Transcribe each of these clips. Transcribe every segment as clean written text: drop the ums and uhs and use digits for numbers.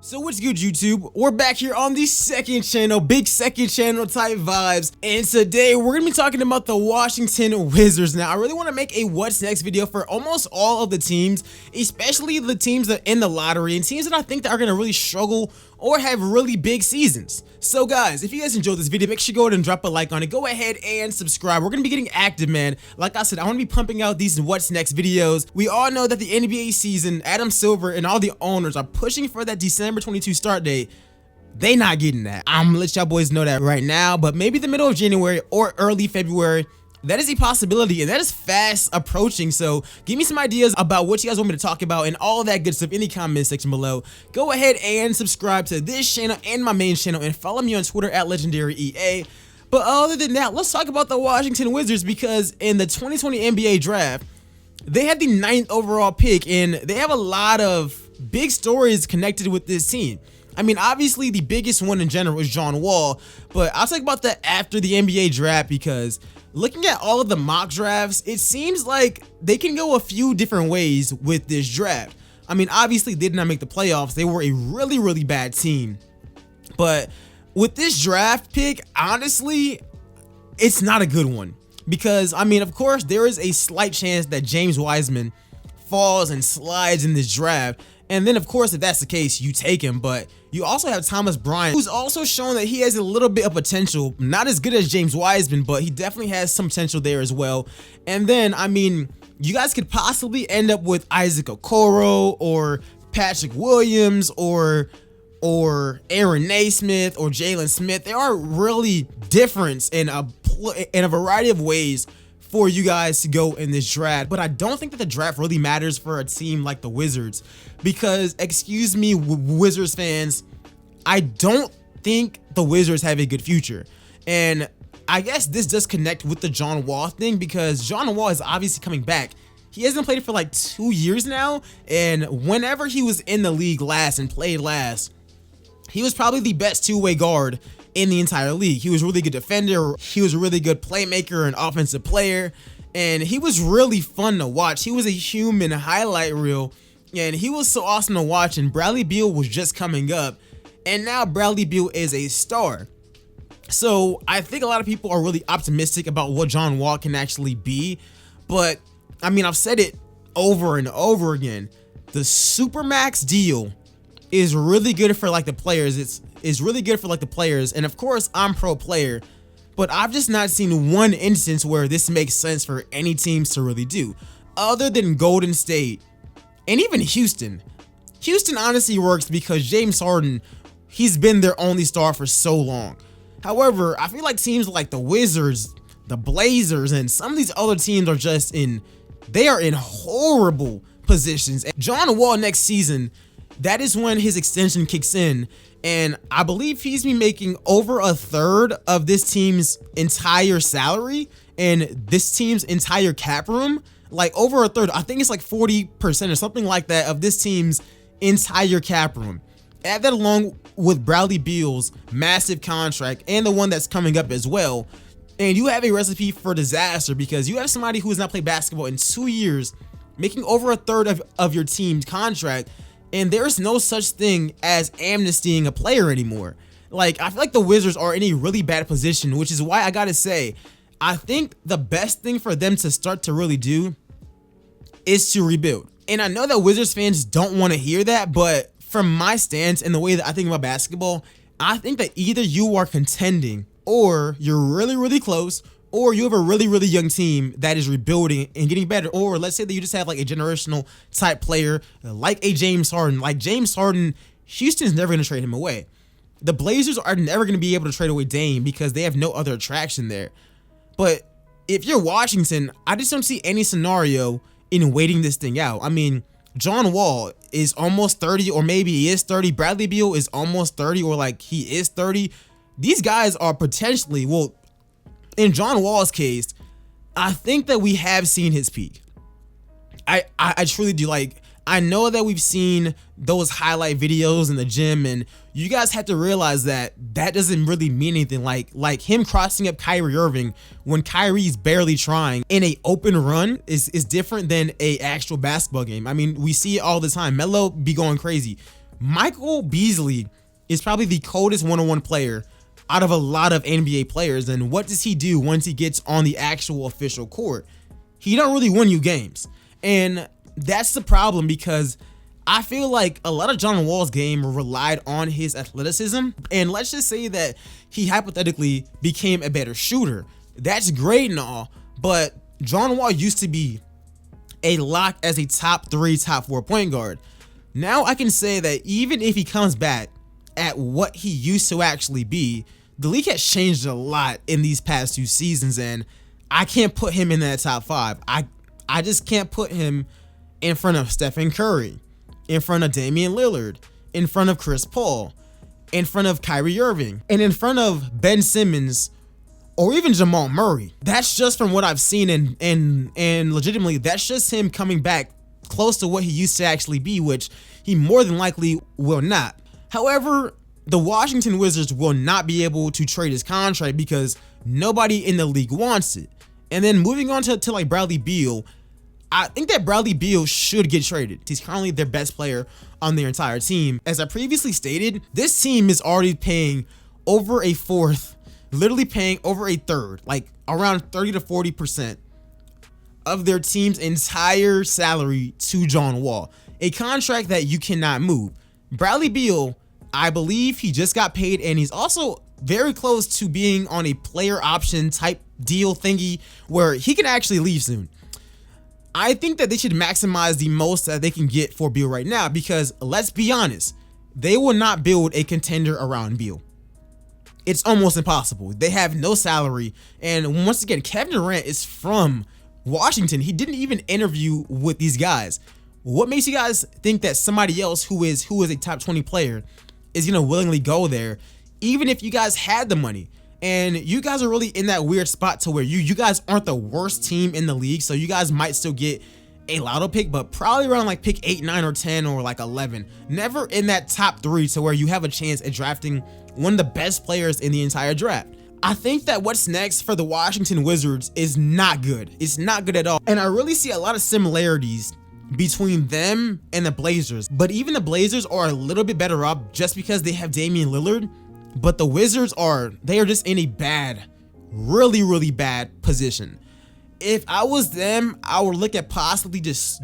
So what's good, YouTube? We're back here on the second channel, big second channel type vibes, and today we're gonna be talking about the Washington Wizards. Now, I really want to make a what's next video for almost all of the teams, especially the teams that are in the lottery and teams that I think that are gonna really struggle or have really big seasons. So guys, if you guys enjoyed this video, make sure you go ahead and drop a like on it. Go ahead and subscribe. We're gonna be getting active, man. Like I said, I want to be pumping out these what's next videos. We all know that the NBA season, Adam Silver and all the owners are pushing for that December 22 start date. They not getting that. I'm gonna let y'all boys know that right now, but maybe the middle of January or early February. That is a possibility, and that is fast approaching. So give me some ideas about what you guys want me to talk about and all that good stuff in the comment section below. Go ahead and subscribe to this channel and my main channel, and follow me on Twitter at LegendaryEA. But other than that, let's talk about the Washington Wizards, because in the 2020 NBA draft, they had the 9th overall pick, and they have a lot of big stories connected with this team. I mean, obviously the biggest one in general is John Wall, but I'll talk about that after the NBA draft, because looking at all of the mock drafts, it seems like they can go a few different ways with this draft. I mean, obviously they did not make the playoffs. They were a really bad team. But with this draft pick, honestly, it's not a good one. Because, I mean, of course, there is a slight chance that James Wiseman falls and slides in this draft. And then, of course, if that's the case, you take him. But you also have Thomas Bryant, who's also shown that he has a little bit of potential. Not as good as James Wiseman, but he definitely has some potential there as well. And then, I mean, you guys could possibly end up with Isaac Okoro or Patrick Williams or Aaron Naismith or Jalen Smith. There are really difference in a variety of ways for you guys to go in this draft. But I don't think that the draft really matters for a team like the Wizards, because, excuse me, Wizards fans, I don't think the Wizards have a good future. And I guess this does connect with the John Wall thing, because John Wall is obviously coming back. He hasn't played for like 2 years now, and whenever he was in the league last and played last, he was probably the best two-way guard in the entire league. He was a really good defender. He was a really good playmaker and offensive player, and he was really fun to watch. He was a human highlight reel, and he was so awesome to watch. And Bradley Beal was just coming up, and now Bradley Beal is a star. So I think a lot of people are really optimistic about what John Wall can actually be. But I mean, I've said it over and over again. The Supermax deal is really good for like the players. It's really good for like the players, and of course I'm pro player, but I've just not seen one instance where this makes sense for any teams to really do, other than Golden State and even Houston. Houston honestly works because James Harden, he's been their only star for so long. However, I feel like teams like the Wizards, the Blazers, and some of these other teams are just they are in horrible positions. And John Wall next season, that is when his extension kicks in, and I believe he's been making over a third of this team's entire salary and this team's entire cap room. Like over a third, I think it's like 40% or something like that of this team's entire cap room. Add that along with Bradley Beal's massive contract and the one that's coming up as well, and you have a recipe for disaster, because you have somebody who has not played basketball in 2 years making over a third of your team's contract. And there's no such thing as amnestying a player anymore. Like, I feel like the Wizards are in a really bad position, which is why I gotta say, I think the best thing for them to start to really do is to rebuild. And I know that Wizards fans don't want to hear that, but from my stance and the way that I think about basketball, I think that either you are contending, or you're really close, or you have a really young team that is rebuilding and getting better. Or let's say that you just have like a generational type player like a James Harden. Like James Harden, Houston's never going to trade him away. The Blazers are never going to be able to trade away Dame because they have no other attraction there. But if you're Washington, I just don't see any scenario in waiting this thing out. I mean, John Wall is almost 30, or maybe he is 30. Bradley Beal is almost 30, or like he is 30. These guys are potentially, well, in John Wall's case, I think that we have seen his peak. I truly do. Like, I know that we've seen those highlight videos in the gym, and you guys have to realize that that doesn't really mean anything. Like him crossing up Kyrie Irving when Kyrie's barely trying in a open run is different than a actual basketball game. I mean, we see it all the time. Melo be going crazy. Michael Beasley is probably the coldest one-on-one player out of a lot of NBA players. And what does he do once he gets on the actual official court? He don't really win you games. And that's the problem, because I feel like a lot of John Wall's game relied on his athleticism. And let's just say that he hypothetically became a better shooter. That's great and all, but John Wall used to be a lock as a top 3, top 4 point guard. Now I can say that even if he comes back at what he used to actually be, the league has changed a lot in these past 2 seasons, and I can't put him in that top 5. I just can't put him in front of Stephen Curry, in front of Damian Lillard, in front of Chris Paul, in front of Kyrie Irving, and in front of Ben Simmons, or even Jamal Murray. That's just from what I've seen, and legitimately, that's just him coming back close to what he used to actually be, which he more than likely will not. However, the Washington Wizards will not be able to trade his contract because nobody in the league wants it. And then moving on to like Bradley Beal, I think that Bradley Beal should get traded. He's currently their best player on their entire team. As I previously stated, this team is already paying over a fourth, literally paying over a third, like around 30 to 40% of their team's entire salary to John Wall, a contract that you cannot move. Bradley Beal, I believe he just got paid, and he's also very close to being on a player option type deal thingy where he can actually leave soon. I think that they should maximize the most that they can get for Beal right now, because let's be honest, they will not build a contender around Beal. It's almost impossible. They have no salary, and once again, Kevin Durant is from Washington. He didn't even interview with these guys. What makes you guys think that somebody else who is a top 20 player is gonna willingly go there, even if you guys had the money? And you guys are really in that weird spot to where you guys aren't the worst team in the league, so you guys might still get a lotto pick, but probably around like pick 8, 9, or 10, or like 11. Never in that top 3 to where you have a chance at drafting one of the best players in the entire draft. I think that what's next for the Washington Wizards is not good. It's not good at all. And I really see a lot of similarities between them and the Blazers. But even the Blazers are a little bit better up just because they have Damian Lillard. But the Wizards they are just in a bad, really, really bad position. If I was them, I would look at possibly just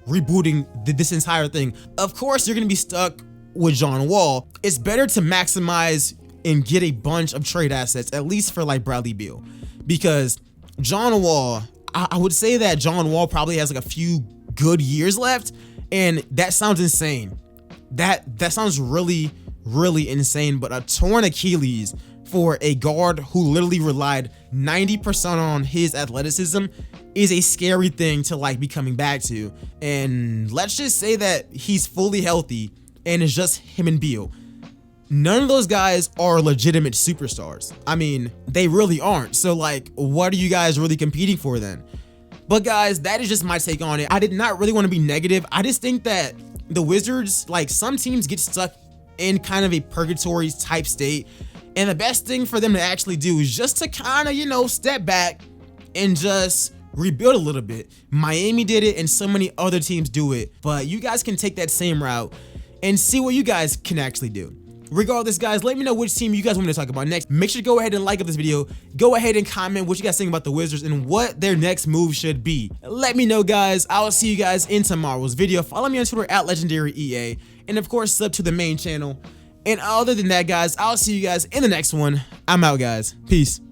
rebooting this entire thing. Of course, you're going to be stuck with John Wall. It's better to maximize and get a bunch of trade assets, at least for like Bradley Beal, because John Wall, I would say that John Wall probably has like a few good years left, and that sounds insane. That sounds really, really insane. But a torn Achilles for a guard who literally relied 90% on his athleticism is a scary thing to like be coming back to. And let's just say that he's fully healthy and it's just him and Beal. None of those guys are legitimate superstars. I mean, they really aren't. So like, what are you guys really competing for then? But guys, that is just my take on it. I did not really want to be negative. I just think that the Wizards, like, some teams get stuck in kind of a purgatory type state, and the best thing for them to actually do is just to kind of, step back and just rebuild a little bit. Miami did it, and so many other teams do it, but you guys can take that same route and see what you guys can actually do. Regardless, guys, let me know which team you guys want me to talk about next. Make sure to go ahead and like up this video. Go ahead and comment what you guys think about the Wizards and what their next move should be. Let me know, guys. I will see you guys in tomorrow's video. Follow me on Twitter at LegendaryEA. And of course, sub to the main channel. And other than that, guys, I'll see you guys in the next one. I'm out, guys. Peace.